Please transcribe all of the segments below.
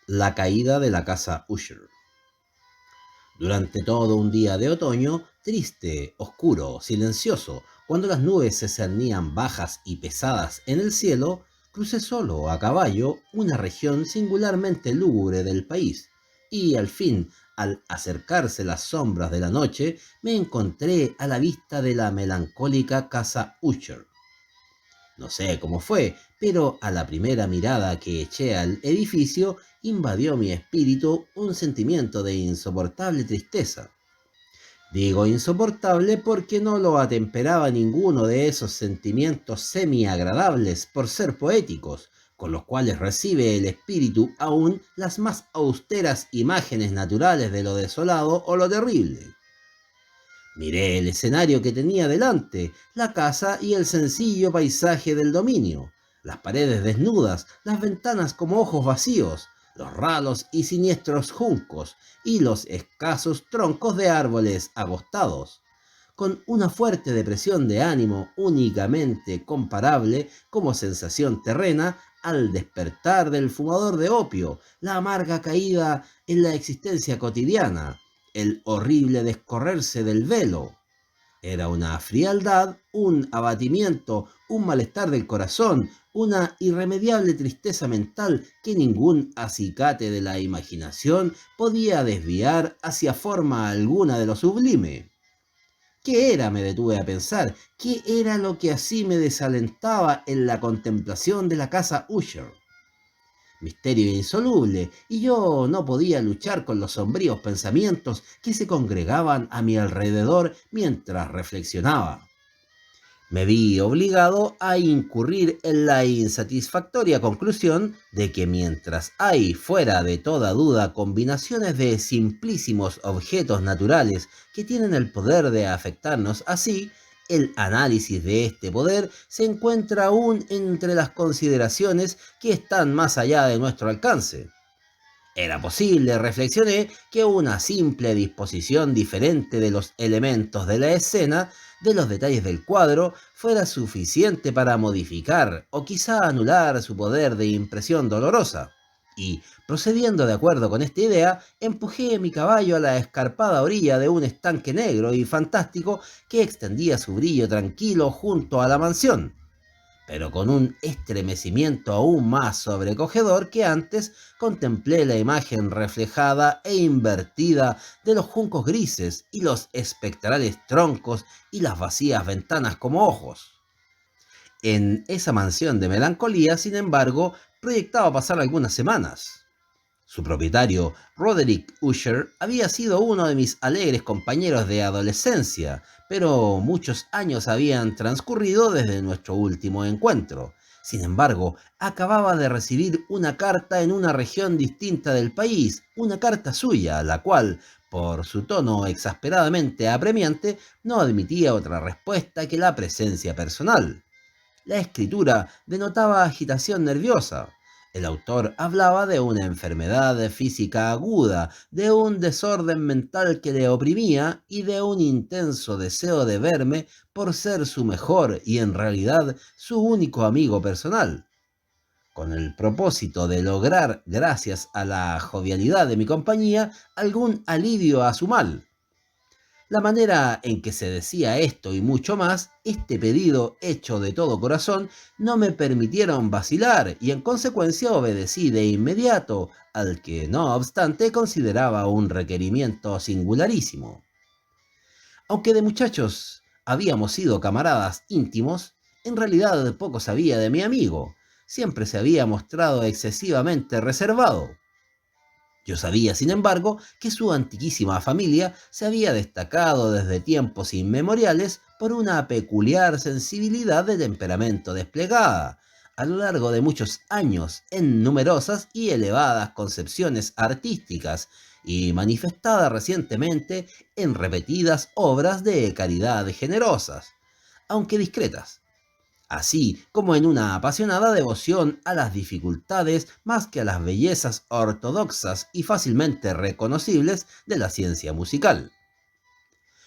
La caída de la casa Usher. Durante todo un día de otoño, triste, oscuro, silencioso, cuando las nubes se cernían bajas y pesadas en el cielo, crucé solo a caballo una región singularmente lúgubre del país, y al fin, al acercarse las sombras de la noche, me encontré a la vista de la melancólica casa Usher. No sé cómo fue, pero a la primera mirada que eché al edificio invadió mi espíritu un sentimiento de insoportable tristeza. Digo insoportable porque no lo atemperaba ninguno de esos sentimientos semi-agradables por ser poéticos, con los cuales recibe el espíritu aún las más austeras imágenes naturales de lo desolado o lo terrible. Miré el escenario que tenía delante, la casa y el sencillo paisaje del dominio, las paredes desnudas, las ventanas como ojos vacíos, los ralos y siniestros juncos y los escasos troncos de árboles agostados, con una fuerte depresión de ánimo únicamente comparable como sensación terrena al despertar del fumador de opio, la amarga caída en la existencia cotidiana, el horrible descorrerse del velo. Era una frialdad, un abatimiento, un malestar del corazón, una irremediable tristeza mental que ningún acicate de la imaginación podía desviar hacia forma alguna de lo sublime. ¿Qué era? Me detuve a pensar. ¿Qué era lo que así me desalentaba en la contemplación de la casa Usher? Misterio insoluble, y yo no podía luchar con los sombríos pensamientos que se congregaban a mi alrededor mientras reflexionaba. Me vi obligado a incurrir en la insatisfactoria conclusión de que mientras hay fuera de toda duda combinaciones de simplísimos objetos naturales que tienen el poder de afectarnos así, el análisis de este poder se encuentra aún entre las consideraciones que están más allá de nuestro alcance. Era posible, reflexioné, que una simple disposición diferente de los elementos de la escena, de los detalles del cuadro, fuera suficiente para modificar o quizá anular su poder de impresión dolorosa. Y, procediendo de acuerdo con esta idea, empujé mi caballo a la escarpada orilla de un estanque negro y fantástico que extendía su brillo tranquilo junto a la mansión, pero con un estremecimiento aún más sobrecogedor que antes, contemplé la imagen reflejada e invertida de los juncos grises y los espectrales troncos y las vacías ventanas como ojos. En esa mansión de melancolía, sin embargo, proyectaba pasar algunas semanas. Su propietario, Roderick Usher, había sido uno de mis alegres compañeros de adolescencia, pero muchos años habían transcurrido desde nuestro último encuentro. Sin embargo, acababa de recibir una carta en una región distinta del país, una carta suya, la cual, por su tono exasperadamente apremiante, no admitía otra respuesta que la presencia personal. La escritura denotaba agitación nerviosa. El autor hablaba de una enfermedad física aguda, de un desorden mental que le oprimía y de un intenso deseo de verme por ser su mejor y en realidad su único amigo personal, con el propósito de lograr, gracias a la jovialidad de mi compañía, algún alivio a su mal. La manera en que se decía esto y mucho más, este pedido hecho de todo corazón, no me permitieron vacilar y en consecuencia obedecí de inmediato, al que no obstante consideraba un requerimiento singularísimo. Aunque de muchachos habíamos sido camaradas íntimos, en realidad poco sabía de mi amigo. Siempre se había mostrado excesivamente reservado. Yo sabía, sin embargo, que su antiquísima familia se había destacado desde tiempos inmemoriales por una peculiar sensibilidad de temperamento desplegada, a lo largo de muchos años, en numerosas y elevadas concepciones artísticas, y manifestada recientemente en repetidas obras de caridad generosas, aunque discretas, así como en una apasionada devoción a las dificultades más que a las bellezas ortodoxas y fácilmente reconocibles de la ciencia musical.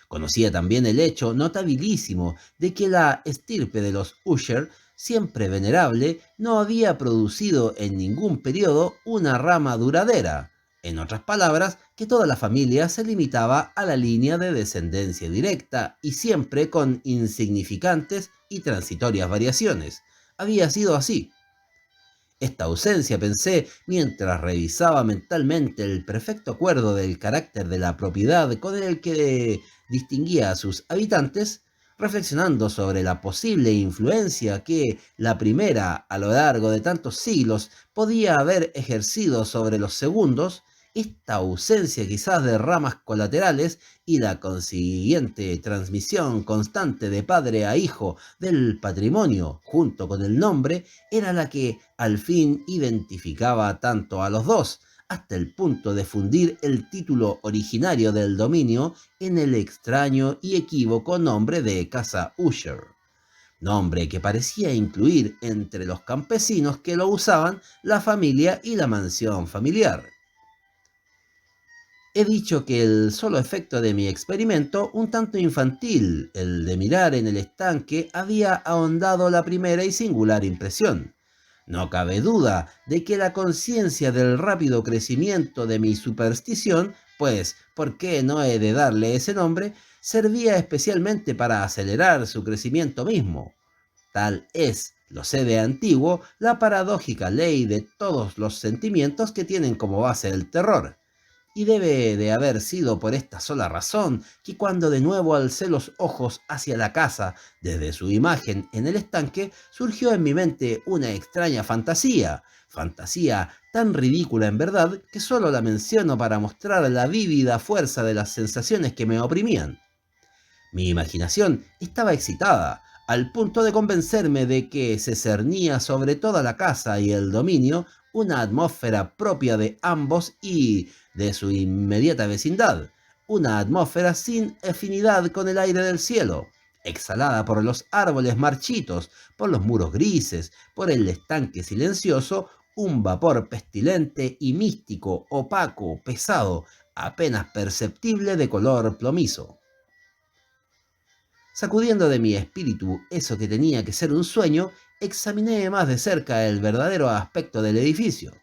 Conocía también el hecho notabilísimo de que la estirpe de los Usher siempre venerable, no había producido en ningún periodo una rama duradera. En otras palabras, que toda la familia se limitaba a la línea de descendencia directa y siempre con insignificantes y transitorias variaciones. Había sido así. Esta ausencia, pensé, mientras revisaba mentalmente el perfecto acuerdo del carácter de la propiedad con el que distinguía a sus habitantes, reflexionando sobre la posible influencia que la primera, a lo largo de tantos siglos, podía haber ejercido sobre los segundos. Esta ausencia quizás de ramas colaterales y la consiguiente transmisión constante de padre a hijo del patrimonio junto con el nombre era la que al fin identificaba tanto a los dos, hasta el punto de fundir el título originario del dominio en el extraño y equívoco nombre de Casa Usher, nombre que parecía incluir entre los campesinos que lo usaban la familia y la mansión familiar. He dicho que el solo efecto de mi experimento, un tanto infantil, el de mirar en el estanque, había ahondado la primera y singular impresión. No cabe duda de que la conciencia del rápido crecimiento de mi superstición, pues, ¿por qué no he de darle ese nombre?, servía especialmente para acelerar su crecimiento mismo. Tal es, lo sé de antiguo, la paradójica ley de todos los sentimientos que tienen como base el terror. Y debe de haber sido por esta sola razón que cuando de nuevo alcé los ojos hacia la casa desde su imagen en el estanque, surgió en mi mente una extraña fantasía tan ridícula en verdad que solo la menciono para mostrar la vívida fuerza de las sensaciones que me oprimían. Mi imaginación estaba excitada, al punto de convencerme de que se cernía sobre toda la casa y el dominio una atmósfera propia de ambos y de su inmediata vecindad, una atmósfera sin afinidad con el aire del cielo, exhalada por los árboles marchitos, por los muros grises, por el estanque silencioso, un vapor pestilente y místico, opaco, pesado, apenas perceptible de color plomizo. Sacudiendo de mi espíritu eso que tenía que ser un sueño, examiné más de cerca el verdadero aspecto del edificio.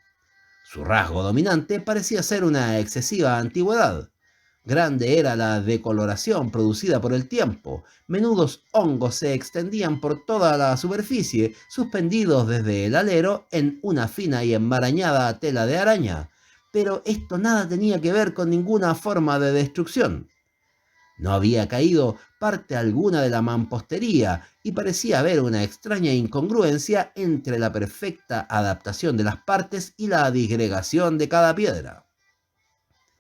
Su rasgo dominante parecía ser una excesiva antigüedad. Grande era la decoloración producida por el tiempo. Menudos hongos se extendían por toda la superficie, suspendidos desde el alero en una fina y enmarañada tela de araña. Pero esto nada tenía que ver con ninguna forma de destrucción. No había caído parte alguna de la mampostería y parecía haber una extraña incongruencia entre la perfecta adaptación de las partes y la disgregación de cada piedra.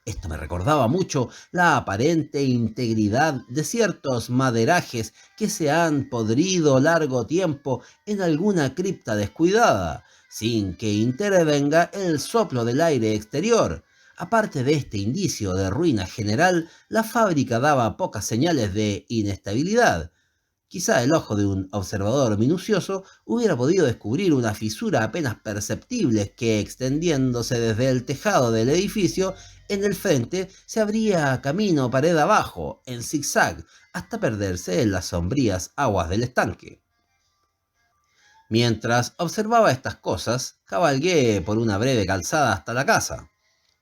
Esto me recordaba mucho la aparente integridad de ciertos maderajes que se han podrido largo tiempo en alguna cripta descuidada, sin que intervenga el soplo del aire exterior. Aparte de este indicio de ruina general, la fábrica daba pocas señales de inestabilidad. Quizá el ojo de un observador minucioso hubiera podido descubrir una fisura apenas perceptible que, extendiéndose desde el tejado del edificio, en el frente se abría camino pared abajo, en zigzag, hasta perderse en las sombrías aguas del estanque. Mientras observaba estas cosas, cabalgué por una breve calzada hasta la casa.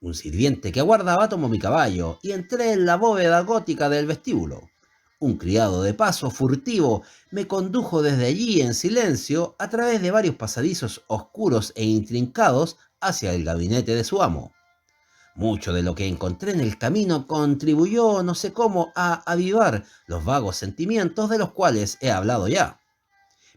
Un sirviente que aguardaba tomó mi caballo y entré en la bóveda gótica del vestíbulo. Un criado de paso furtivo me condujo desde allí en silencio a través de varios pasadizos oscuros e intrincados hacia el gabinete de su amo. Mucho de lo que encontré en el camino contribuyó, no sé cómo, a avivar los vagos sentimientos de los cuales he hablado ya.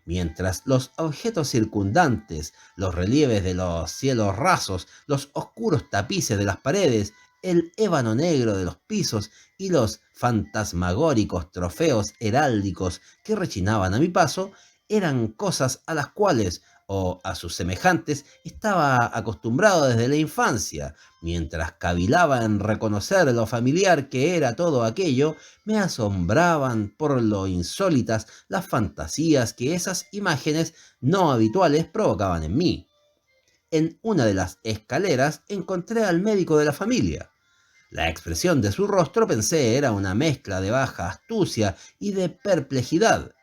Mientras los objetos circundantes, los relieves de los cielos rasos, los oscuros tapices de las paredes, el ébano negro de los pisos y los fantasmagóricos trofeos heráldicos que rechinaban a mi paso, eran cosas a las cuales, o a sus semejantes, estaba acostumbrado desde la infancia. Mientras cavilaba en reconocer lo familiar que era todo aquello, me asombraban por lo insólitas las fantasías que esas imágenes no habituales provocaban en mí. En una de las escaleras encontré al médico de la familia. La expresión de su rostro pensé era una mezcla de baja astucia y de perplejidad.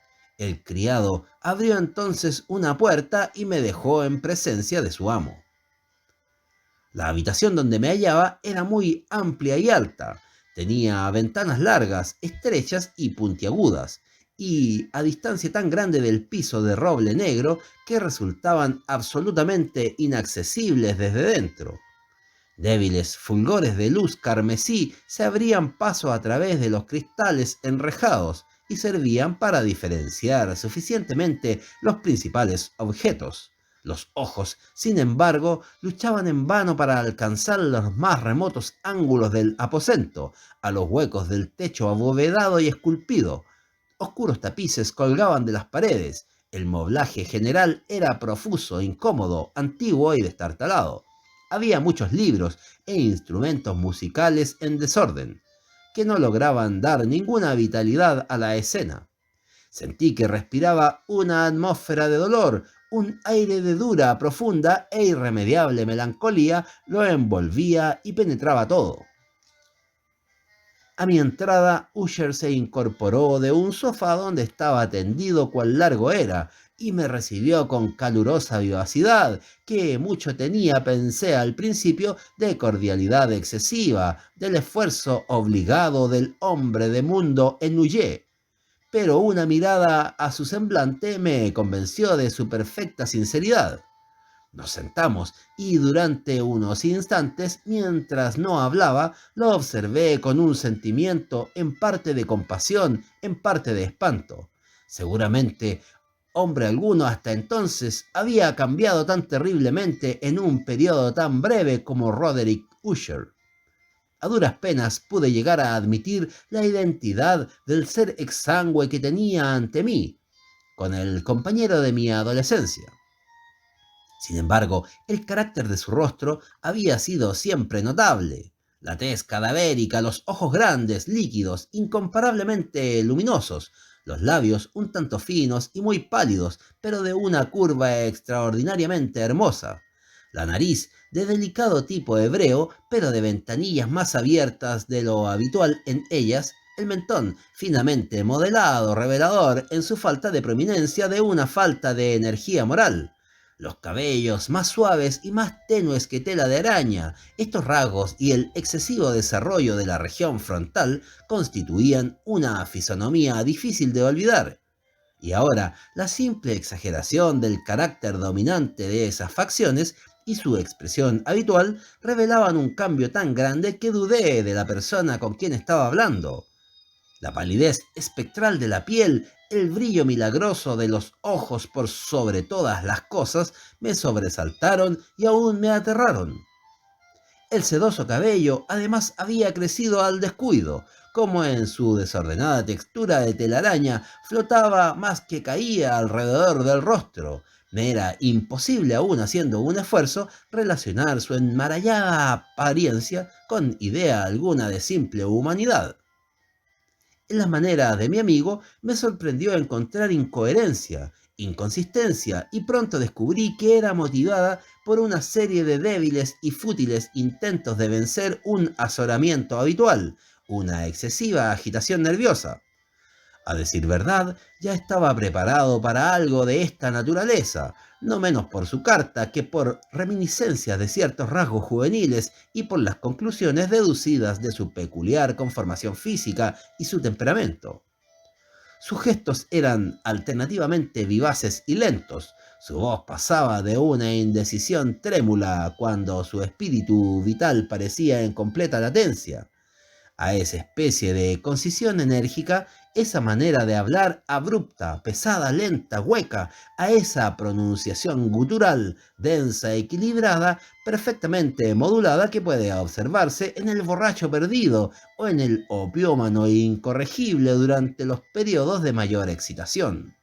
El criado abrió entonces una puerta y me dejó en presencia de su amo. La habitación donde me hallaba era muy amplia y alta. Tenía ventanas largas, estrechas y puntiagudas, y a distancia tan grande del piso de roble negro que resultaban absolutamente inaccesibles desde dentro. Débiles fulgores de luz carmesí se abrían paso a través de los cristales enrejados y servían para diferenciar suficientemente los principales objetos. Los ojos, sin embargo, luchaban en vano para alcanzar los más remotos ángulos del aposento, a los huecos del techo abovedado y esculpido. Oscuros tapices colgaban de las paredes. El moblaje general era profuso, incómodo, antiguo y destartalado. Había muchos libros e instrumentos musicales en desorden, que no lograban dar ninguna vitalidad a la escena. Sentí que respiraba una atmósfera de dolor, un aire de dura, profunda e irremediable melancolía lo envolvía y penetraba todo. A mi entrada, Usher se incorporó de un sofá donde estaba tendido cual largo era, y me recibió con calurosa vivacidad, que mucho tenía, pensé al principio, de cordialidad excesiva, del esfuerzo obligado del hombre de mundo en huye. Pero una mirada a su semblante me convenció de su perfecta sinceridad. Nos sentamos y durante unos instantes, mientras no hablaba, lo observé con un sentimiento en parte de compasión, en parte de espanto. Seguramente, hombre alguno hasta entonces había cambiado tan terriblemente en un periodo tan breve como Roderick Usher. A duras penas pude llegar a admitir la identidad del ser exangüe que tenía ante mí, con el compañero de mi adolescencia. Sin embargo, el carácter de su rostro había sido siempre notable. La tez cadavérica, los ojos grandes, líquidos, incomparablemente luminosos, los labios un tanto finos y muy pálidos, pero de una curva extraordinariamente hermosa. La nariz, de delicado tipo hebreo, pero de ventanillas más abiertas de lo habitual en ellas, el mentón, finamente modelado, revelador en su falta de prominencia de una falta de energía moral. Los cabellos más suaves y más tenues que tela de araña. Estos rasgos y el excesivo desarrollo de la región frontal constituían una fisonomía difícil de olvidar. Y ahora, la simple exageración del carácter dominante de esas facciones y su expresión habitual revelaban un cambio tan grande que dudé de la persona con quien estaba hablando. La palidez espectral de la piel, el brillo milagroso de los ojos por sobre todas las cosas, me sobresaltaron y aún me aterraron. El sedoso cabello, además, había crecido al descuido, como en su desordenada textura de telaraña flotaba más que caía alrededor del rostro. Me era imposible, aún haciendo un esfuerzo, relacionar su enmarañada apariencia con idea alguna de simple humanidad. En las maneras de mi amigo me sorprendió encontrar incoherencia, inconsistencia, y pronto descubrí que era motivada por una serie de débiles y fútiles intentos de vencer un azoramiento habitual, una excesiva agitación nerviosa. A decir verdad, ya estaba preparado para algo de esta naturaleza, no menos por su carta que por reminiscencias de ciertos rasgos juveniles y por las conclusiones deducidas de su peculiar conformación física y su temperamento. Sus gestos eran alternativamente vivaces y lentos. Su voz pasaba de una indecisión trémula cuando su espíritu vital parecía en completa latencia. A esa especie de concisión enérgica, esa manera de hablar abrupta, pesada, lenta, hueca, a esa pronunciación gutural, densa, equilibrada, perfectamente modulada que puede observarse en el borracho perdido o en el opiómano incorregible durante los periodos de mayor excitación.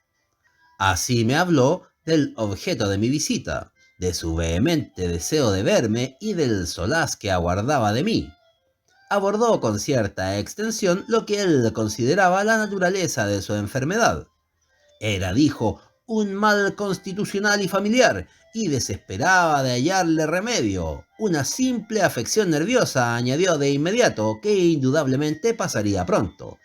Así me habló del objeto de mi visita, de su vehemente deseo de verme y del solaz que aguardaba de mí. Abordó con cierta extensión lo que él consideraba la naturaleza de su enfermedad. Era, dijo, un mal constitucional y familiar, y desesperaba de hallarle remedio. Una simple afección nerviosa, añadió de inmediato, que indudablemente pasaría pronto.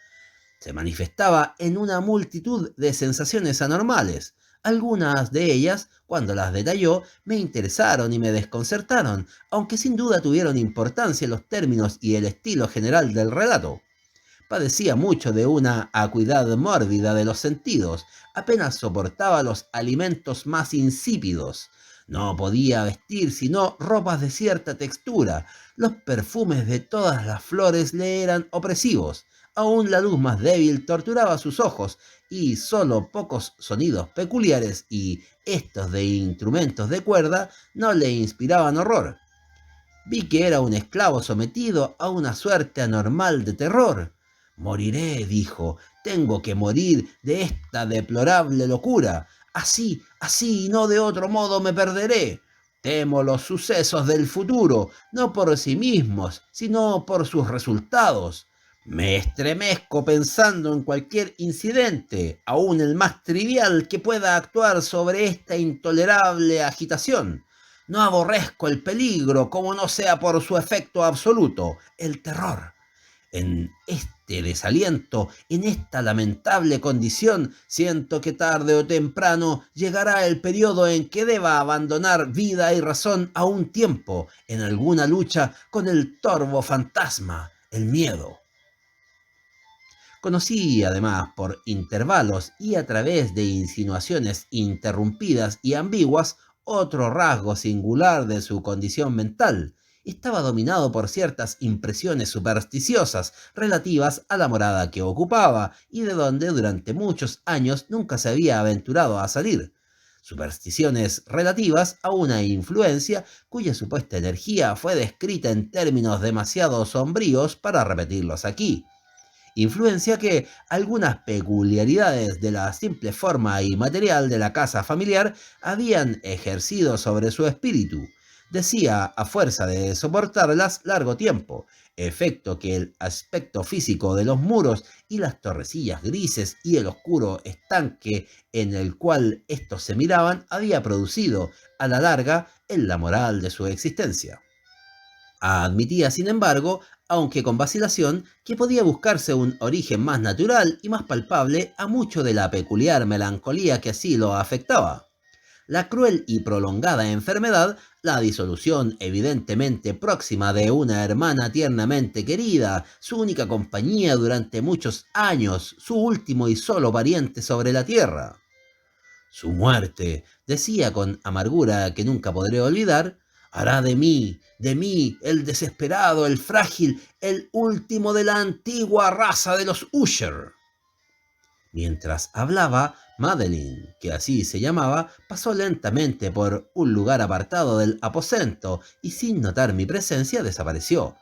Se manifestaba en una multitud de sensaciones anormales. Algunas de ellas, cuando las detalló, me interesaron y me desconcertaron, aunque sin duda tuvieron importancia los términos y el estilo general del relato. Padecía mucho de una acuidad mórbida de los sentidos, apenas soportaba los alimentos más insípidos. No podía vestir sino ropas de cierta textura. Los perfumes de todas las flores le eran opresivos. Aún la luz más débil torturaba sus ojos y solo pocos sonidos peculiares y estos de instrumentos de cuerda no le inspiraban horror. Vi que era un esclavo sometido a una suerte anormal de terror. Moriré, dijo, tengo que morir de esta deplorable locura. Así y no de otro modo me perderé. Temo los sucesos del futuro, no por sí mismos, sino por sus resultados. Me estremezco pensando en cualquier incidente, aun el más trivial, que pueda actuar sobre esta intolerable agitación. No aborrezco el peligro como no sea por su efecto absoluto, el terror. En este desaliento, en esta lamentable condición, siento que tarde o temprano llegará el periodo en que deba abandonar vida y razón a un tiempo en alguna lucha con el torvo fantasma, el miedo. Conocí además por intervalos y a través de insinuaciones interrumpidas y ambiguas otro rasgo singular de su condición mental. Estaba dominado por ciertas impresiones supersticiosas relativas a la morada que ocupaba y de donde durante muchos años nunca se había aventurado a salir. Supersticiones relativas a una influencia cuya supuesta energía fue descrita en términos demasiado sombríos para repetirlos aquí. Influencia que algunas peculiaridades de la simple forma y material de la casa familiar habían ejercido sobre su espíritu, decía a fuerza de soportarlas largo tiempo, efecto que el aspecto físico de los muros y las torrecillas grises y el oscuro estanque en el cual estos se miraban había producido, a la larga, en la moral de su existencia. Admitía, sin embargo, aunque con vacilación, que podía buscarse un origen más natural y más palpable a mucho de la peculiar melancolía que así lo afectaba. La cruel y prolongada enfermedad, la disolución evidentemente próxima de una hermana tiernamente querida, su única compañía durante muchos años, su último y solo pariente sobre la tierra. Su muerte, decía con amargura que nunca podré olvidar, hará de mí, el desesperado, el frágil, el último de la antigua raza de los Usher. Mientras hablaba, Madeline, que así se llamaba, pasó lentamente por un lugar apartado del aposento y sin notar mi presencia desapareció.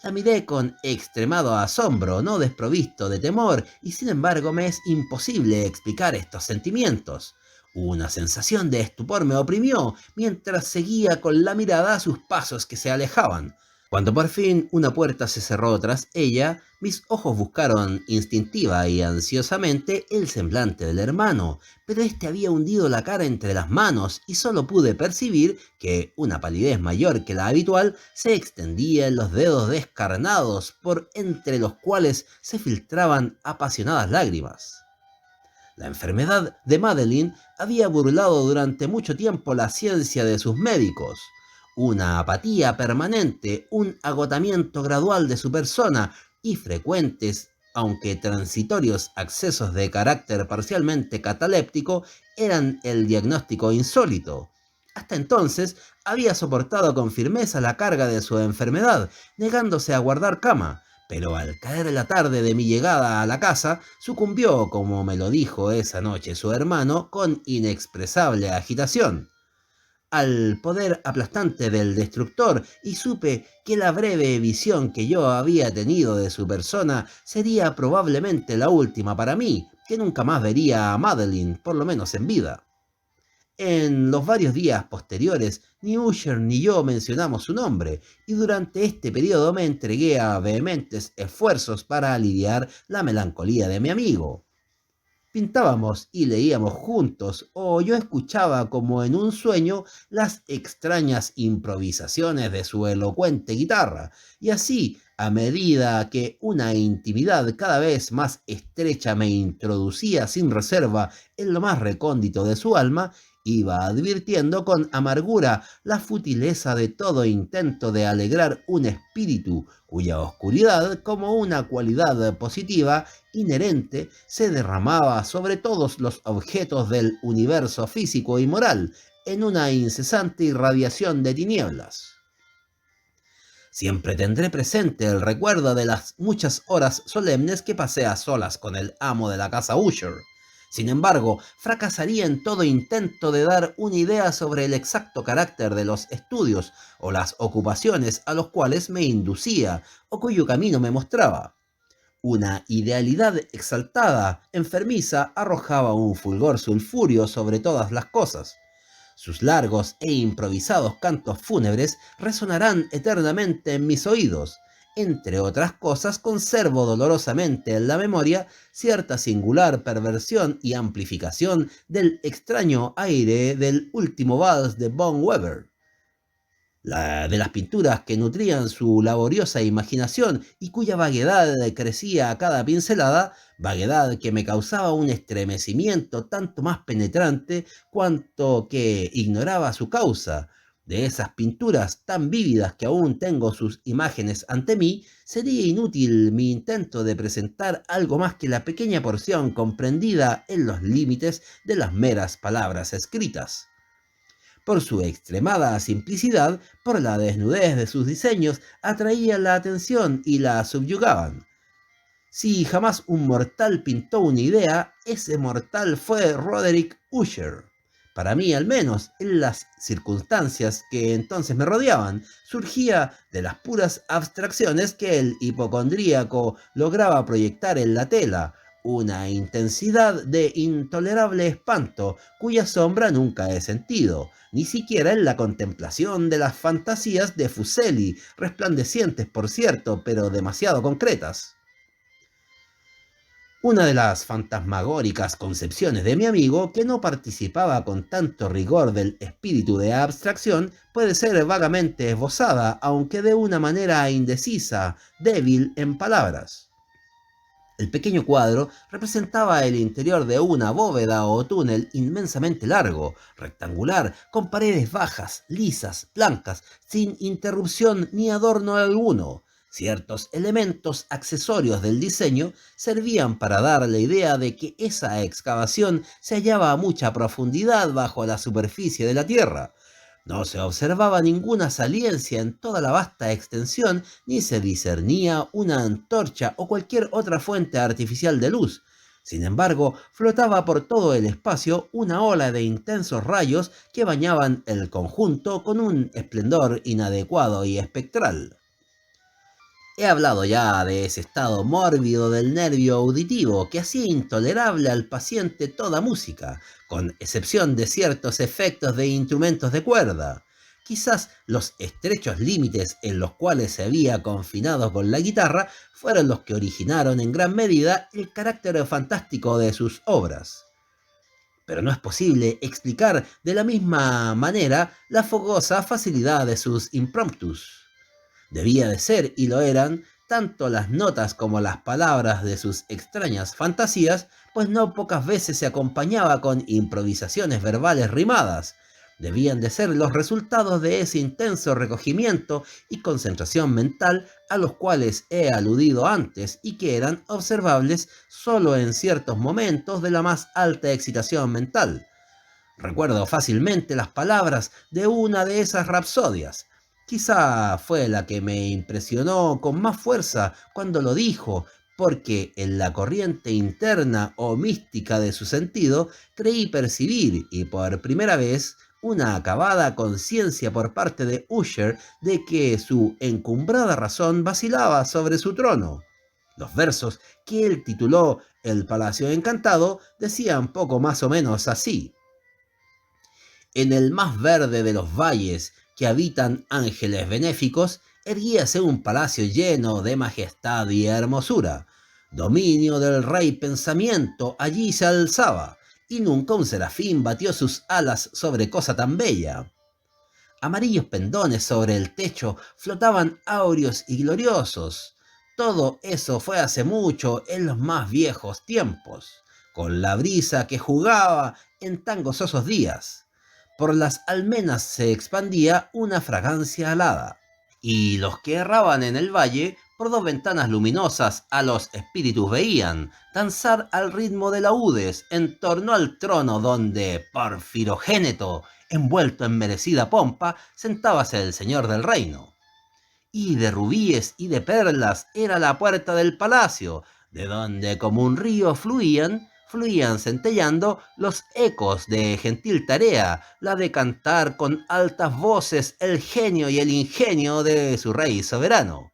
La miré con extremado asombro, no desprovisto de temor, y sin embargo me es imposible explicar estos sentimientos. Una sensación de estupor me oprimió mientras seguía con la mirada sus pasos que se alejaban. Cuando por fin una puerta se cerró tras ella, mis ojos buscaron instintiva y ansiosamente el semblante del hermano, pero éste había hundido la cara entre las manos y solo pude percibir que una palidez mayor que la habitual se extendía en los dedos descarnados por entre los cuales se filtraban apasionadas lágrimas. La enfermedad de Madeline había burlado durante mucho tiempo la ciencia de sus médicos. Una apatía permanente, un agotamiento gradual de su persona y frecuentes, aunque transitorios accesos de carácter parcialmente cataléptico eran el diagnóstico insólito. Hasta entonces había soportado con firmeza la carga de su enfermedad, negándose a guardar cama, pero al caer la tarde de mi llegada a la casa, sucumbió, como me lo dijo esa noche su hermano, con inexpresable agitación al poder aplastante del destructor y supe que la breve visión que yo había tenido de su persona sería probablemente la última para mí, que nunca más vería a Madeline, por lo menos en vida. En los varios días posteriores, ni Usher ni yo mencionamos su nombre, y durante este periodo me entregué a vehementes esfuerzos para aliviar la melancolía de mi amigo. Pintábamos y leíamos juntos, o yo escuchaba como en un sueño las extrañas improvisaciones de su elocuente guitarra, y así, a medida que una intimidad cada vez más estrecha me introducía sin reserva en lo más recóndito de su alma, iba advirtiendo con amargura la futileza de todo intento de alegrar un espíritu cuya oscuridad, como una cualidad positiva inherente, se derramaba sobre todos los objetos del universo físico y moral en una incesante irradiación de tinieblas. Siempre tendré presente el recuerdo de las muchas horas solemnes que pasé a solas con el amo de la casa Usher. Sin embargo, fracasaría en todo intento de dar una idea sobre el exacto carácter de los estudios o las ocupaciones a los cuales me inducía o cuyo camino me mostraba. Una idealidad exaltada, enfermiza, arrojaba un fulgor sulfúreo sobre todas las cosas. Sus largos e improvisados cantos fúnebres resonarán eternamente en mis oídos. Entre otras cosas, conservo dolorosamente en la memoria cierta singular perversión y amplificación del extraño aire del último vals de Von Weber. De las pinturas que nutrían su laboriosa imaginación y cuya vaguedad crecía a cada pincelada, vaguedad que me causaba un estremecimiento tanto más penetrante cuanto que ignoraba su causa. De esas pinturas tan vívidas que aún tengo sus imágenes ante mí, sería inútil mi intento de presentar algo más que la pequeña porción comprendida en los límites de las meras palabras escritas. Por su extremada simplicidad, por la desnudez de sus diseños, atraían la atención y la subyugaban. Si jamás un mortal pintó una idea, ese mortal fue Roderick Usher. Para mí, al menos, en las circunstancias que entonces me rodeaban, surgía de las puras abstracciones que el hipocondríaco lograba proyectar en la tela, una intensidad de intolerable espanto cuya sombra nunca he sentido, ni siquiera en la contemplación de las fantasías de Fuseli, resplandecientes por cierto, pero demasiado concretas. Una de las fantasmagóricas concepciones de mi amigo, que no participaba con tanto rigor del espíritu de abstracción, puede ser vagamente esbozada, aunque de una manera indecisa, débil en palabras. El pequeño cuadro representaba el interior de una bóveda o túnel inmensamente largo, rectangular, con paredes bajas, lisas, blancas, sin interrupción ni adorno alguno. Ciertos elementos accesorios del diseño servían para dar la idea de que esa excavación se hallaba a mucha profundidad bajo la superficie de la tierra. No se observaba ninguna saliencia en toda la vasta extensión, ni se discernía una antorcha o cualquier otra fuente artificial de luz. Sin embargo, flotaba por todo el espacio una ola de intensos rayos que bañaban el conjunto con un esplendor inadecuado y espectral. He hablado ya de ese estado mórbido del nervio auditivo que hacía intolerable al paciente toda música, con excepción de ciertos efectos de instrumentos de cuerda. Quizás los estrechos límites en los cuales se había confinado con la guitarra fueron los que originaron en gran medida el carácter fantástico de sus obras. Pero no es posible explicar de la misma manera la fogosa facilidad de sus impromptus. Debía de ser, y lo eran, tanto las notas como las palabras de sus extrañas fantasías, pues no pocas veces se acompañaba con improvisaciones verbales rimadas. Debían de ser los resultados de ese intenso recogimiento y concentración mental a los cuales he aludido antes y que eran observables solo en ciertos momentos de la más alta excitación mental. Recuerdo fácilmente las palabras de una de esas rapsodias. Quizá fue la que me impresionó con más fuerza cuando lo dijo, porque en la corriente interna o mística de su sentido creí percibir, y por primera vez, una acabada conciencia por parte de Usher de que su encumbrada razón vacilaba sobre su trono. Los versos que él tituló El Palacio Encantado decían poco más o menos así: en el más verde de los valles que habitan ángeles benéficos, erguíase un palacio lleno de majestad y hermosura. Dominio del rey pensamiento allí se alzaba, y nunca un serafín batió sus alas sobre cosa tan bella. Amarillos pendones sobre el techo flotaban áureos y gloriosos. Todo eso fue hace mucho, en los más viejos tiempos, con la brisa que jugaba en tan gozosos días. Por las almenas se expandía una fragancia alada, y los que erraban en el valle, por dos ventanas luminosas, a los espíritus veían danzar al ritmo de laúdes en torno al trono donde, por Firogéneto, envuelto en merecida pompa, sentábase el señor del reino. Y de rubíes y de perlas era la puerta del palacio, de donde como un río fluían centellando los ecos de gentil tarea, la de cantar con altas voces el genio y el ingenio de su rey soberano.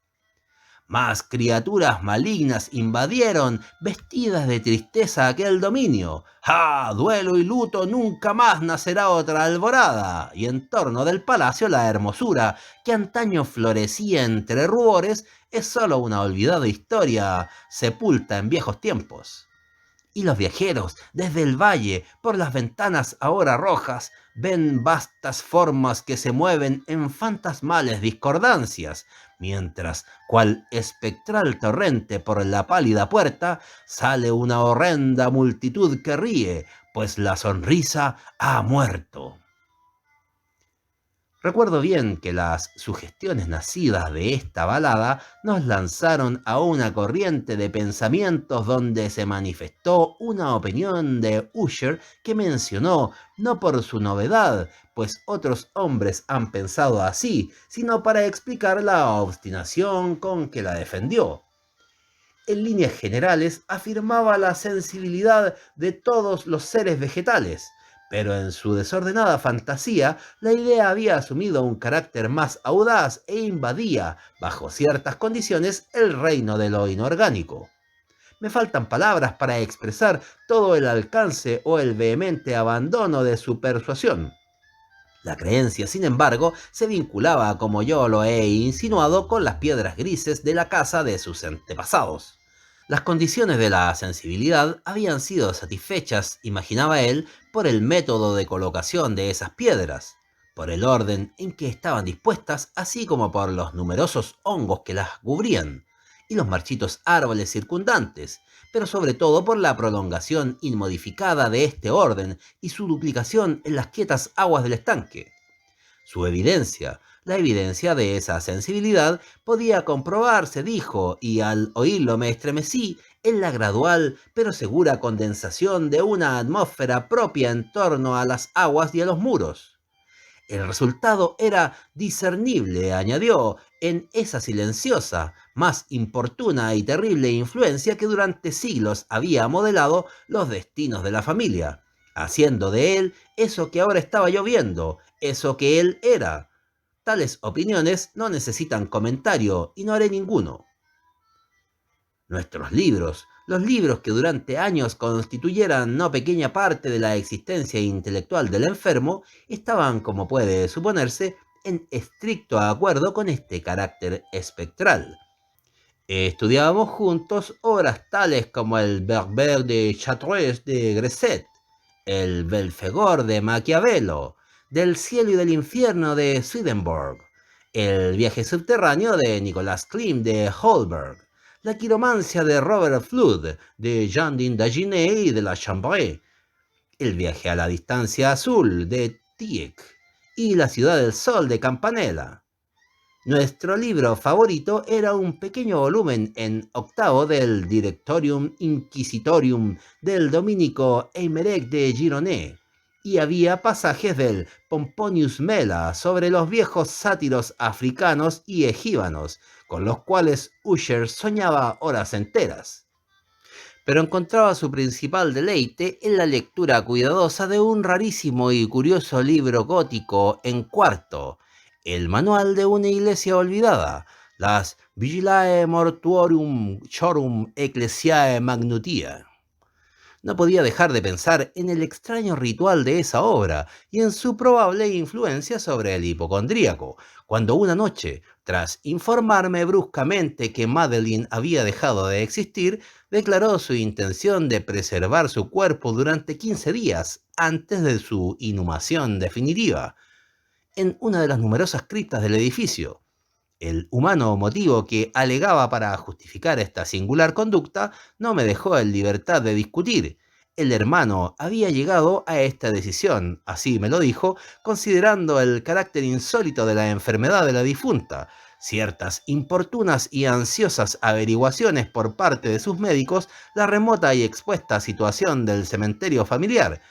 Más criaturas malignas invadieron, vestidas de tristeza, aquel dominio. ¡Ah! Duelo y luto, nunca más nacerá otra alborada. Y en torno del palacio la hermosura, que antaño florecía entre rubores, es sólo una olvidada historia, sepulta en viejos tiempos. Y los viajeros, desde el valle, por las ventanas ahora rojas, ven vastas formas que se mueven en fantasmales discordancias, mientras, cual espectral torrente por la pálida puerta, sale una horrenda multitud que ríe, pues la sonrisa ha muerto. Recuerdo bien que las sugestiones nacidas de esta balada nos lanzaron a una corriente de pensamientos donde se manifestó una opinión de Usher que mencionó, no por su novedad, pues otros hombres han pensado así, sino para explicar la obstinación con que la defendió. En líneas generales afirmaba la sensibilidad de todos los seres vegetales, pero en su desordenada fantasía la idea había asumido un carácter más audaz e invadía, bajo ciertas condiciones, el reino de lo inorgánico. Me faltan palabras para expresar todo el alcance o el vehemente abandono de su persuasión. La creencia, sin embargo, se vinculaba, como yo lo he insinuado, con las piedras grises de la casa de sus antepasados. Las condiciones de la sensibilidad habían sido satisfechas, imaginaba él, por el método de colocación de esas piedras, por el orden en que estaban dispuestas, así como por los numerosos hongos que las cubrían, y los marchitos árboles circundantes, pero sobre todo por la prolongación inmodificada de este orden y su duplicación en las quietas aguas del estanque. Su evidencia, la evidencia de esa sensibilidad, podía comprobarse, dijo, y al oírlo me estremecí, en la gradual pero segura condensación de una atmósfera propia en torno a las aguas y a los muros. El resultado era discernible, añadió, en esa silenciosa, más importuna y terrible influencia que durante siglos había modelado los destinos de la familia, haciendo de él eso que ahora estaba yo viendo, eso que él era. Tales opiniones no necesitan comentario y no haré ninguno. Nuestros libros, los libros que durante años constituyeran no pequeña parte de la existencia intelectual del enfermo, estaban, como puede suponerse, en estricto acuerdo con este carácter espectral. Estudiábamos juntos obras tales como el Berber de Chartres de Gresset, el Belfegor de Maquiavelo, del cielo y del infierno de Swedenborg, el viaje subterráneo de Nicolas Klim de Holberg, la quiromancia de Robert Flood, de Jean d'Indaginé y de la Chambray, el viaje a la distancia azul de Tieck y la ciudad del sol de Campanella. Nuestro libro favorito era un pequeño volumen en octavo del Directorium Inquisitorium del dominico Eymerec de Gironnet, y había pasajes del Pomponius Mela sobre los viejos sátiros africanos y egíbanos, con los cuales Usher soñaba horas enteras. Pero encontraba su principal deleite en la lectura cuidadosa de un rarísimo y curioso libro gótico en cuarto, el manual de una iglesia olvidada, las Vigilae Mortuorum Chorum Ecclesiae Magnutia. No podía dejar de pensar en el extraño ritual de esa obra y en su probable influencia sobre el hipocondríaco, cuando una noche, Tras informarme bruscamente que Madeline había dejado de existir, declaró su intención de preservar su cuerpo durante 15 días antes de su inhumación definitiva, en una de las numerosas criptas del edificio. El humano motivo que alegaba para justificar esta singular conducta no me dejó en libertad de discutir. El hermano había llegado a esta decisión, así me lo dijo, considerando el carácter insólito de la enfermedad de la difunta, ciertas importunas y ansiosas averiguaciones por parte de sus médicos, la remota y expuesta situación del cementerio familiar.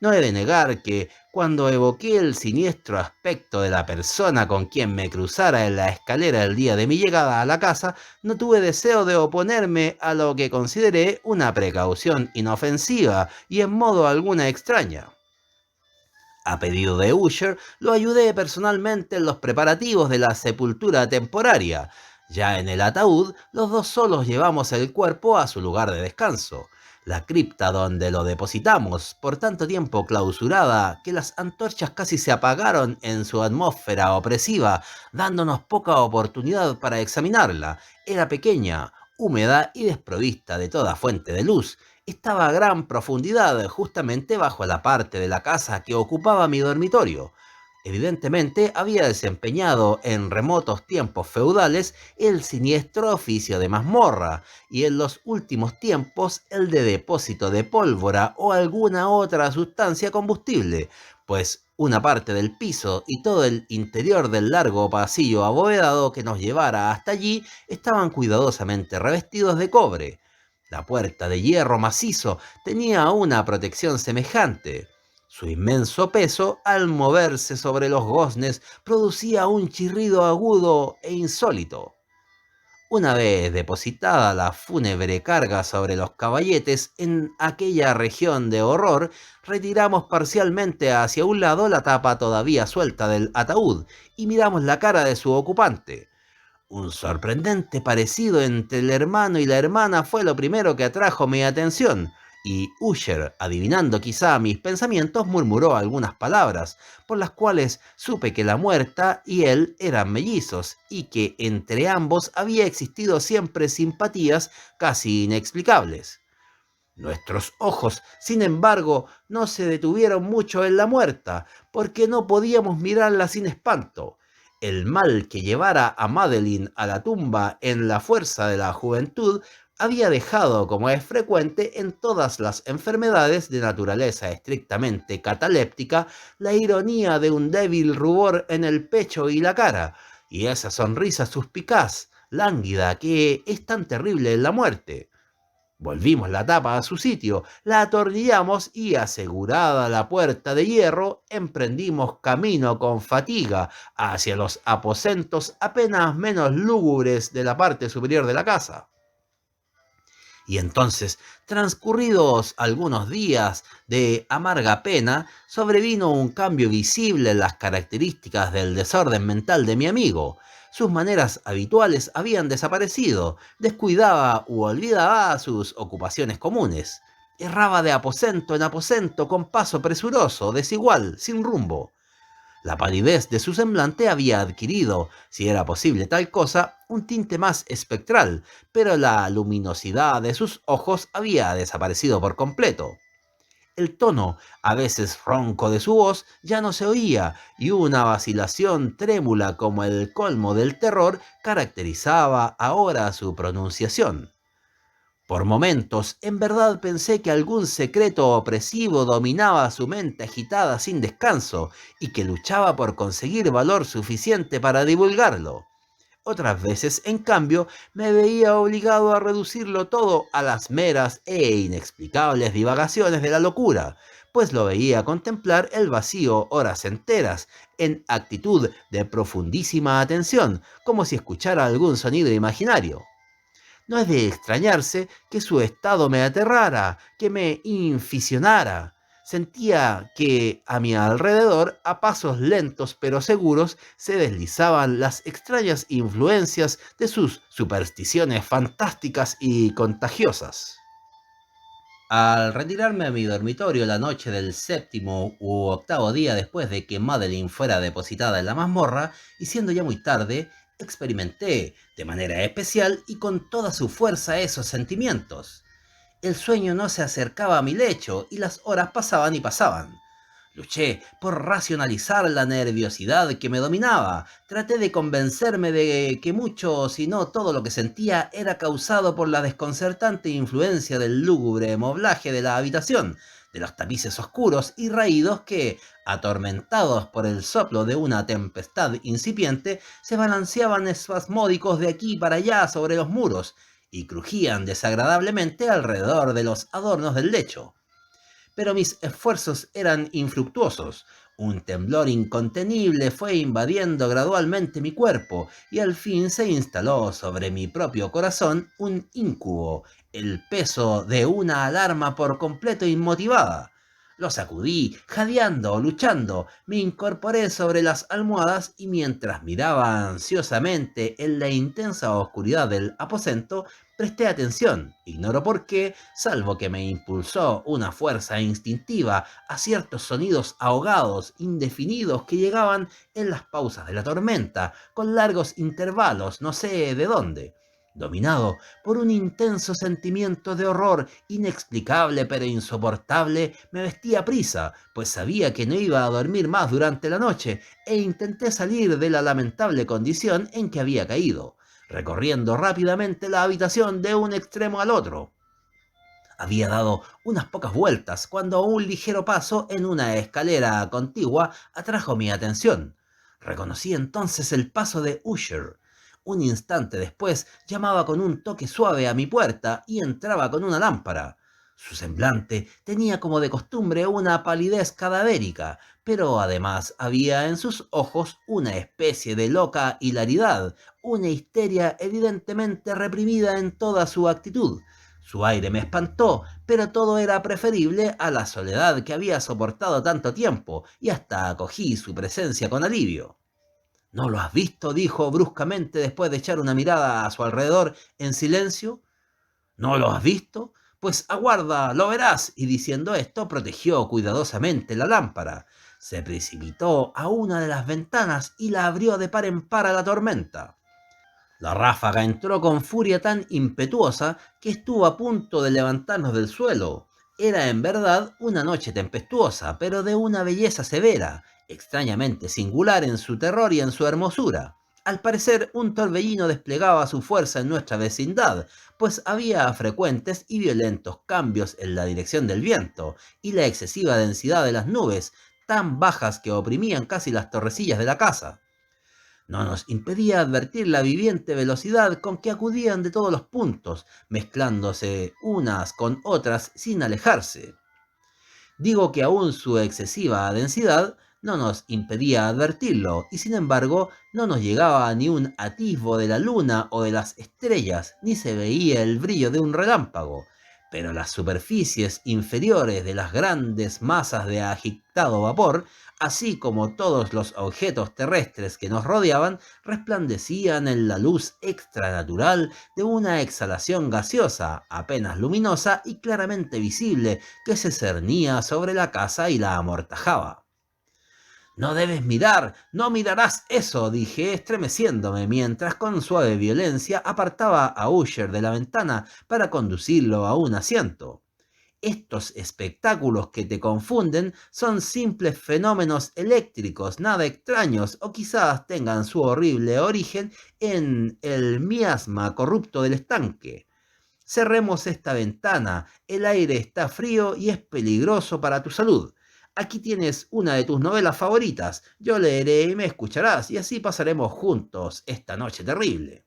No he de negar que, cuando evoqué el siniestro aspecto de la persona con quien me cruzara en la escalera el día de mi llegada a la casa, no tuve deseo de oponerme a lo que consideré una precaución inofensiva y en modo alguna extraña. A pedido de Usher, lo ayudé personalmente en los preparativos de la sepultura temporaria. Ya en el ataúd, los dos solos llevamos el cuerpo a su lugar de descanso, la cripta donde lo depositamos, por tanto tiempo clausurada que las antorchas casi se apagaron en su atmósfera opresiva, dándonos poca oportunidad para examinarla. Era pequeña, húmeda y desprovista de toda fuente de luz. Estaba a gran profundidad, justamente bajo la parte de la casa que ocupaba mi dormitorio. Evidentemente había desempeñado en remotos tiempos feudales el siniestro oficio de mazmorra y en los últimos tiempos el de depósito de pólvora o alguna otra sustancia combustible, pues una parte del piso y todo el interior del largo pasillo abovedado que nos llevara hasta allí estaban cuidadosamente revestidos de cobre. La puerta de hierro macizo tenía una protección semejante. Su inmenso peso, al moverse sobre los goznes, producía un chirrido agudo e insólito. Una vez depositada la fúnebre carga sobre los caballetes en aquella región de horror, retiramos parcialmente hacia un lado la tapa todavía suelta del ataúd y miramos la cara de su ocupante. Un sorprendente parecido entre el hermano y la hermana fue lo primero que atrajo mi atención, y Usher, adivinando quizá mis pensamientos, murmuró algunas palabras, por las cuales supe que la muerta y él eran mellizos, y que entre ambos había existido siempre simpatías casi inexplicables. Nuestros ojos, sin embargo, no se detuvieron mucho en la muerta, porque no podíamos mirarla sin espanto. El mal que llevara a Madeline a la tumba en la fuerza de la juventud había dejado, como es frecuente en todas las enfermedades de naturaleza estrictamente cataléptica, la ironía de un débil rubor en el pecho y la cara, y esa sonrisa suspicaz, lánguida, que es tan terrible en la muerte. Volvimos la tapa a su sitio, la atornillamos y, asegurada la puerta de hierro, emprendimos camino con fatiga hacia los aposentos apenas menos lúgubres de la parte superior de la casa. Y entonces, transcurridos algunos días de amarga pena, sobrevino un cambio visible en las características del desorden mental de mi amigo. Sus maneras habituales habían desaparecido, descuidaba u olvidaba sus ocupaciones comunes. Erraba de aposento en aposento con paso presuroso, desigual, sin rumbo. La palidez de su semblante había adquirido, si era posible tal cosa, un tinte más espectral, pero la luminosidad de sus ojos había desaparecido por completo. El tono, a veces ronco de su voz, ya no se oía, y una vacilación trémula como el colmo del terror caracterizaba ahora su pronunciación. Por momentos, en verdad pensé que algún secreto opresivo dominaba su mente agitada sin descanso y que luchaba por conseguir valor suficiente para divulgarlo. Otras veces, en cambio, me veía obligado a reducirlo todo a las meras e inexplicables divagaciones de la locura, pues lo veía contemplar el vacío horas enteras, en actitud de profundísima atención, como si escuchara algún sonido imaginario. No es de extrañarse que su estado me aterrara, que me inficionara. Sentía que a mi alrededor, a pasos lentos pero seguros, se deslizaban las extrañas influencias de sus supersticiones fantásticas y contagiosas. Al retirarme a mi dormitorio la noche del séptimo u octavo día después de que Madeline fuera depositada en la mazmorra, y siendo ya muy tarde, experimenté de manera especial y con toda su fuerza esos sentimientos. El sueño no se acercaba a mi lecho y las horas pasaban y pasaban. Luché por racionalizar la nerviosidad que me dominaba. Traté de convencerme de que mucho, si no todo lo que sentía, era causado por la desconcertante influencia del lúgubre moblaje de la habitación, de los tapices oscuros y raídos que, atormentados por el soplo de una tempestad incipiente, se balanceaban espasmódicos de aquí para allá sobre los muros y crujían desagradablemente alrededor de los adornos del lecho. Pero mis esfuerzos eran infructuosos. Un temblor incontenible fue invadiendo gradualmente mi cuerpo y al fin se instaló sobre mi propio corazón un íncubo, el peso de una alarma por completo inmotivada. Lo sacudí, jadeando, luchando, me incorporé sobre las almohadas y mientras miraba ansiosamente en la intensa oscuridad del aposento, presté atención, ignoro por qué, salvo que me impulsó una fuerza instintiva a ciertos sonidos ahogados, indefinidos, que llegaban en las pausas de la tormenta, con largos intervalos, no sé de dónde. Dominado por un intenso sentimiento de horror, inexplicable pero insoportable, me vestí a prisa, pues sabía que no iba a dormir más durante la noche, e intenté salir de la lamentable condición en que había caído, recorriendo rápidamente la habitación de un extremo al otro. Había dado unas pocas vueltas cuando un ligero paso en una escalera contigua atrajo mi atención. Reconocí entonces el paso de Usher. Un instante después llamaba con un toque suave a mi puerta y entraba con una lámpara. Su semblante tenía como de costumbre una palidez cadavérica, pero además había en sus ojos una especie de loca hilaridad, una histeria evidentemente reprimida en toda su actitud. Su aire me espantó, pero todo era preferible a la soledad que había soportado tanto tiempo, y hasta acogí su presencia con alivio. ¿No lo has visto?, dijo bruscamente después de echar una mirada a su alrededor en silencio. ¿No lo has visto? Pues aguarda, lo verás. Y diciendo esto, protegió cuidadosamente la lámpara. Se precipitó a una de las ventanas y la abrió de par en par a la tormenta. La ráfaga entró con furia tan impetuosa que estuvo a punto de levantarnos del suelo. Era en verdad una noche tempestuosa, pero de una belleza severa, extrañamente singular en su terror y en su hermosura. Al parecer, un torbellino desplegaba su fuerza en nuestra vecindad, pues había frecuentes y violentos cambios en la dirección del viento, y la excesiva densidad de las nubes, tan bajas que oprimían casi las torrecillas de la casa, no nos impedía advertir la viviente velocidad con que acudían de todos los puntos, mezclándose unas con otras sin alejarse. Digo que aún su excesiva densidad no nos impedía advertirlo, y sin embargo no nos llegaba ni un atisbo de la luna o de las estrellas, ni se veía el brillo de un relámpago. Pero las superficies inferiores de las grandes masas de agitado vapor, así como todos los objetos terrestres que nos rodeaban, resplandecían en la luz extranatural de una exhalación gaseosa, apenas luminosa y claramente visible, que se cernía sobre la casa y la amortajaba. No debes mirar, no mirarás eso, dije, estremeciéndome, mientras con suave violencia apartaba a Usher de la ventana para conducirlo a un asiento. Estos espectáculos que te confunden son simples fenómenos eléctricos, nada extraños, o quizás tengan su horrible origen en el miasma corrupto del estanque. Cerremos esta ventana, el aire está frío y es peligroso para tu salud. Aquí tienes una de tus novelas favoritas, yo leeré y me escucharás, y así pasaremos juntos esta noche terrible.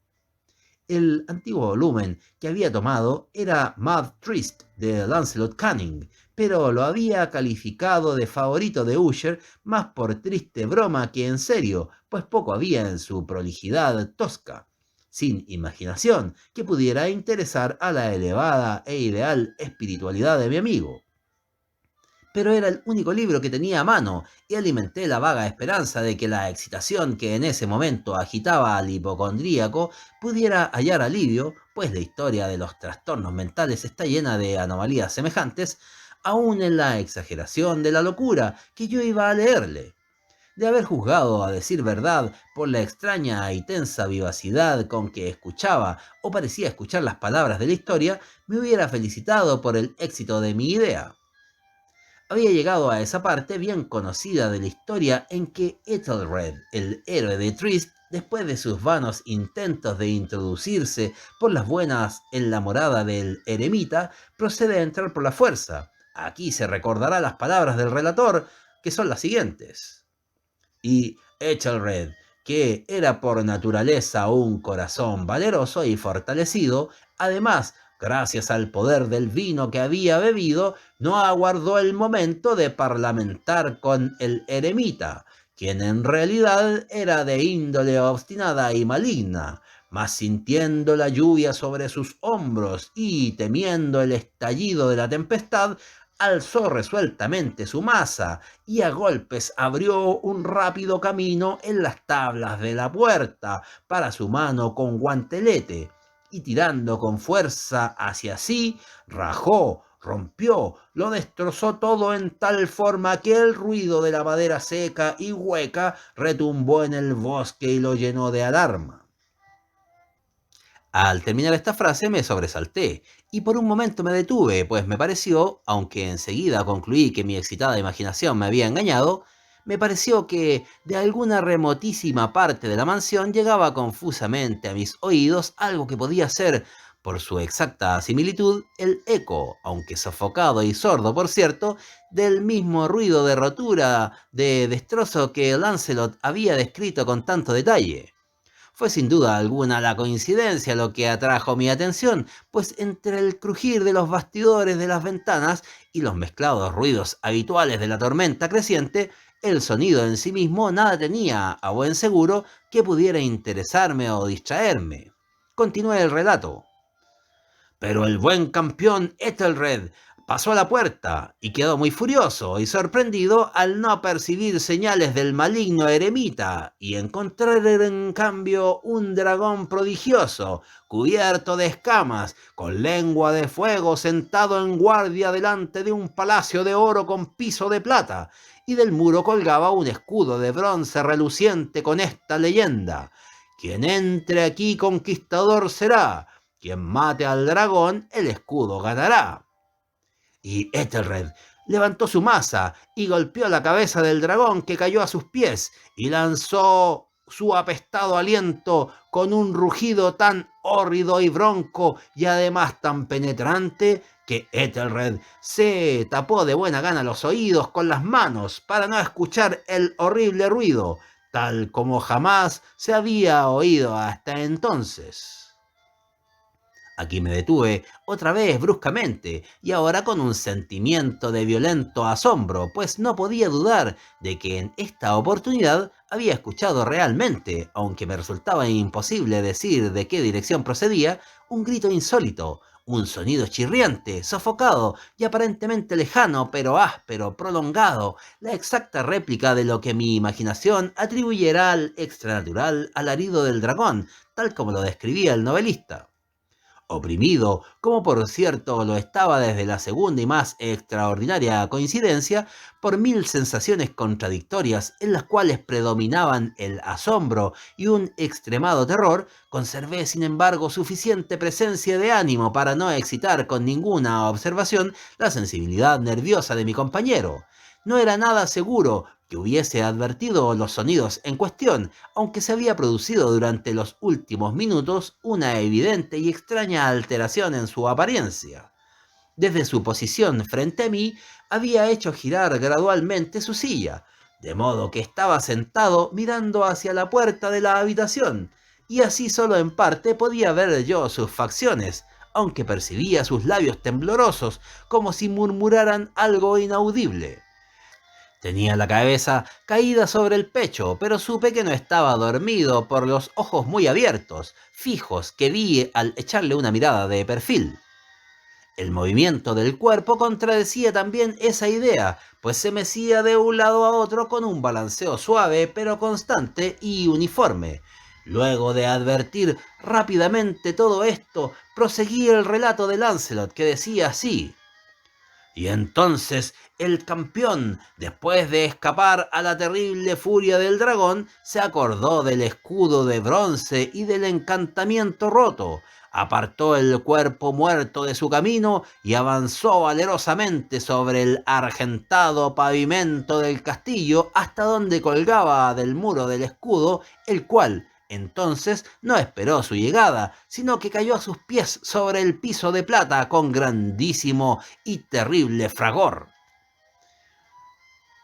El antiguo volumen que había tomado era Mad Trist de Lancelot Canning, pero lo había calificado de favorito de Usher más por triste broma que en serio, pues poco había en su prolijidad tosca, sin imaginación, que pudiera interesar a la elevada e ideal espiritualidad de mi amigo. pero era el único libro que tenía a mano y alimenté la vaga esperanza de que la excitación que en ese momento agitaba al hipocondríaco pudiera hallar alivio, pues la historia de los trastornos mentales está llena de anomalías semejantes, aún en la exageración de la locura que yo iba a leerle. De haber juzgado, a decir verdad, por la extraña y tensa vivacidad con que escuchaba o parecía escuchar las palabras de la historia, me hubiera felicitado por el éxito de mi idea. Había llegado a esa parte bien conocida de la historia en que Ethelred, el héroe de Trist, después de sus vanos intentos de introducirse por las buenas en la morada del eremita, procede a entrar por la fuerza. Aquí se recordará las palabras del relator, que son las siguientes. Y Ethelred, que era por naturaleza un corazón valeroso y fortalecido, además, gracias al poder del vino que había bebido, no aguardó el momento de parlamentar con el eremita, quien en realidad era de índole obstinada y maligna, mas sintiendo la lluvia sobre sus hombros y temiendo el estallido de la tempestad, alzó resueltamente su maza y a golpes abrió un rápido camino en las tablas de la puerta para su mano con guantelete, y tirando con fuerza hacia sí, rajó, rompió, lo destrozó todo en tal forma que el ruido de la madera seca y hueca retumbó en el bosque y lo llenó de alarma. Al terminar esta frase me sobresalté y por un momento me detuve, pues me pareció, aunque enseguida concluí que mi excitada imaginación me había engañado, me pareció que de alguna remotísima parte de la mansión llegaba confusamente a mis oídos algo que podía ser, por su exacta similitud, el eco, aunque sofocado y sordo por cierto, del mismo ruido de rotura, de destrozo que Lancelot había descrito con tanto detalle. Fue sin duda alguna la coincidencia lo que atrajo mi atención, pues entre el crujir de los bastidores de las ventanas y los mezclados ruidos habituales de la tormenta creciente, el sonido en sí mismo nada tenía, a buen seguro, que pudiera interesarme o distraerme. Continué el relato. Pero el buen campeón Ethelred pasó a la puerta y quedó muy furioso y sorprendido al no percibir señales del maligno eremita y encontrar en cambio un dragón prodigioso, cubierto de escamas, con lengua de fuego, sentado en guardia delante de un palacio de oro con piso de plata, y del muro colgaba un escudo de bronce reluciente con esta leyenda: quien entre aquí conquistador será, quien mate al dragón, el escudo ganará. Y Ethelred levantó su maza y golpeó la cabeza del dragón, que cayó a sus pies, y lanzó su apestado aliento con un rugido tan hórrido y bronco y además tan penetrante que Ethelred se tapó de buena gana los oídos con las manos para no escuchar el horrible ruido, tal como jamás se había oído hasta entonces. Aquí me detuve otra vez bruscamente y ahora con un sentimiento de violento asombro, pues no podía dudar de que en esta oportunidad había escuchado realmente, aunque me resultaba imposible decir de qué dirección procedía, un grito insólito, un sonido chirriante, sofocado y aparentemente lejano, pero áspero, prolongado, la exacta réplica de lo que mi imaginación atribuyera al extranatural alarido del dragón, tal como lo describía el novelista. Oprimido, como por cierto lo estaba desde la segunda y más extraordinaria coincidencia, por mil sensaciones contradictorias en las cuales predominaban el asombro y un extremado terror, conservé sin embargo suficiente presencia de ánimo para no excitar con ninguna observación la sensibilidad nerviosa de mi compañero. No era nada seguro que hubiese advertido los sonidos en cuestión, aunque se había producido durante los últimos minutos una evidente y extraña alteración en su apariencia. Desde su posición frente a mí, había hecho girar gradualmente su silla, de modo que estaba sentado mirando hacia la puerta de la habitación, y así solo en parte podía ver yo sus facciones, aunque percibía sus labios temblorosos, como si murmuraran algo inaudible. Tenía la cabeza caída sobre el pecho, pero supe que no estaba dormido por los ojos muy abiertos, fijos, que vi al echarle una mirada de perfil. El movimiento del cuerpo contradecía también esa idea, pues se mecía de un lado a otro con un balanceo suave pero constante y uniforme. Luego de advertir rápidamente todo esto, proseguía el relato de Lancelot, que decía así: y entonces el campeón, después de escapar a la terrible furia del dragón, se acordó del escudo de bronce y del encantamiento roto. Apartó el cuerpo muerto de su camino y avanzó valerosamente sobre el argentado pavimento del castillo hasta donde colgaba del muro del escudo, el cual entonces no esperó su llegada, sino que cayó a sus pies sobre el piso de plata con grandísimo y terrible fragor.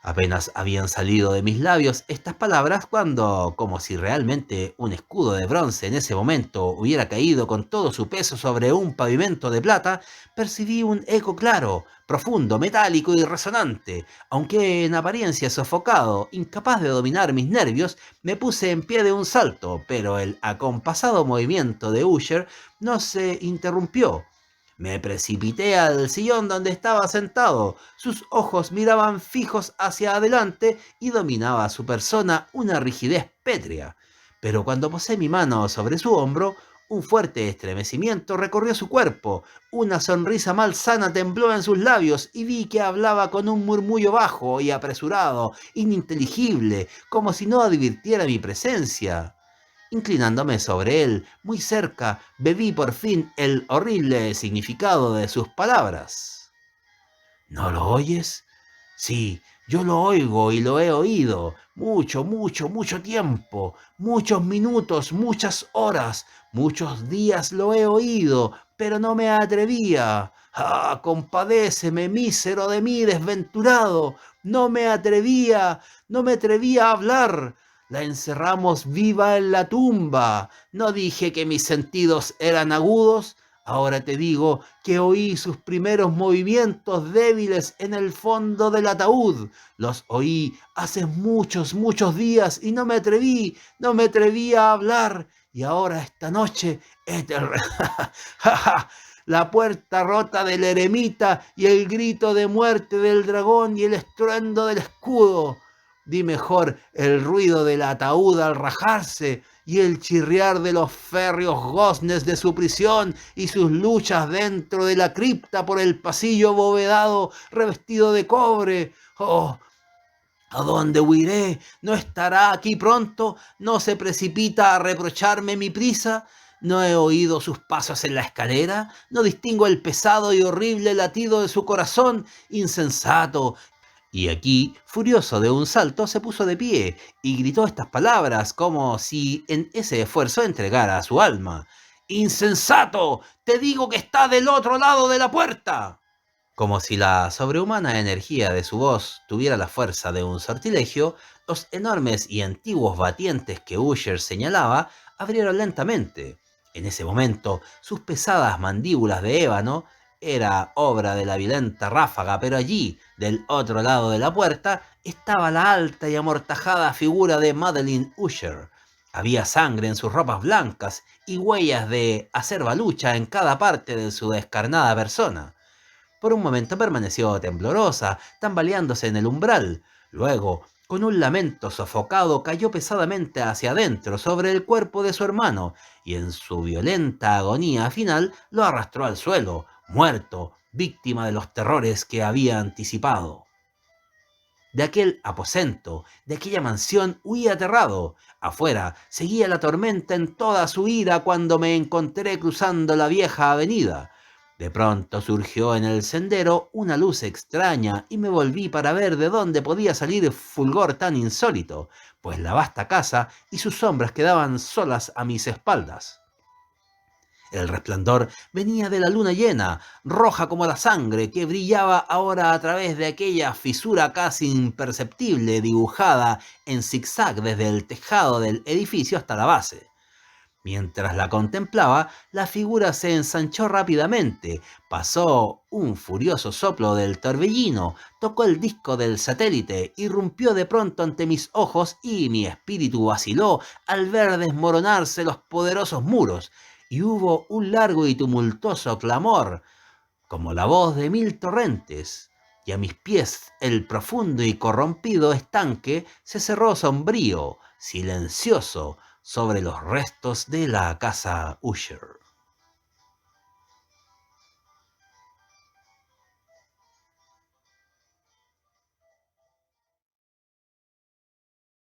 Apenas habían salido de mis labios estas palabras cuando, como si realmente un escudo de bronce en ese momento hubiera caído con todo su peso sobre un pavimento de plata, percibí un eco claro, profundo, metálico y resonante. Aunque en apariencia sofocado, incapaz de dominar mis nervios, me puse en pie de un salto, pero el acompasado movimiento de Usher no se interrumpió. Me precipité al sillón donde estaba sentado. Sus ojos miraban fijos hacia adelante y dominaba a su persona una rigidez pétrea. Pero cuando posé mi mano sobre su hombro, un fuerte estremecimiento recorrió su cuerpo, una sonrisa malsana tembló en sus labios y vi que hablaba con un murmullo bajo y apresurado, ininteligible, como si no advirtiera mi presencia. Inclinándome sobre él, muy cerca, bebí por fin el horrible significado de sus palabras. ¿No lo oyes? Sí, yo lo oigo y lo he oído. Mucho, mucho, mucho tiempo. Muchos minutos, muchas horas, muchos días lo he oído, pero no me atrevía. ¡Ah, compadéceme, mísero de mí, desventurado! No me atrevía a hablar. La encerramos viva en la tumba. No dije que mis sentidos eran agudos. Ahora te digo que oí sus primeros movimientos débiles en el fondo del ataúd. Los oí hace muchos, muchos días y no me atreví a hablar. Y ahora esta noche, la puerta rota del eremita y el grito de muerte del dragón y el estruendo del escudo. Di mejor el ruido del ataúd al rajarse y el chirriar de los férreos goznes de su prisión y sus luchas dentro de la cripta por el pasillo abovedado revestido de cobre. Oh, ¿a dónde huiré? ¿No estará aquí pronto? ¿No se precipita a reprocharme mi prisa? ¿No he oído sus pasos en la escalera? ¿No distingo el pesado y horrible latido de su corazón? Insensato. Y aquí, furioso de un salto, se puso de pie y gritó estas palabras como si en ese esfuerzo entregara su alma. ¡Insensato! ¡Te digo que está del otro lado de la puerta! Como si la sobrehumana energía de su voz tuviera la fuerza de un sortilegio, los enormes y antiguos batientes que Usher señalaba abrieron lentamente. En ese momento, sus pesadas mandíbulas de ébano era obra de la violenta ráfaga, pero allí, del otro lado de la puerta, estaba la alta y amortajada figura de Madeline Usher. Había sangre en sus ropas blancas y huellas de acerba lucha en cada parte de su descarnada persona. Por un momento permaneció temblorosa, tambaleándose en el umbral. Luego, con un lamento sofocado, cayó pesadamente hacia adentro sobre el cuerpo de su hermano y en su violenta agonía final lo arrastró al suelo, muerto, víctima de los terrores que había anticipado. De aquel aposento, de aquella mansión, huí aterrado. Afuera seguía la tormenta en toda su ira cuando me encontré cruzando la vieja avenida. De pronto surgió en el sendero una luz extraña y me volví para ver de dónde podía salir fulgor tan insólito, pues la vasta casa y sus sombras quedaban solas a mis espaldas. El resplandor venía de la luna llena, roja como la sangre, que brillaba ahora a través de aquella fisura casi imperceptible dibujada en zigzag desde el tejado del edificio hasta la base. Mientras la contemplaba, la figura se ensanchó rápidamente, pasó un furioso soplo del torbellino, tocó el disco del satélite, irrumpió de pronto ante mis ojos y mi espíritu vaciló al ver desmoronarse los poderosos muros, y hubo un largo y tumultuoso clamor. como la voz de mil torrentes, y a mis pies el profundo y corrompido estanque se cerró sombrío, silencioso, sobre los restos de la casa Usher.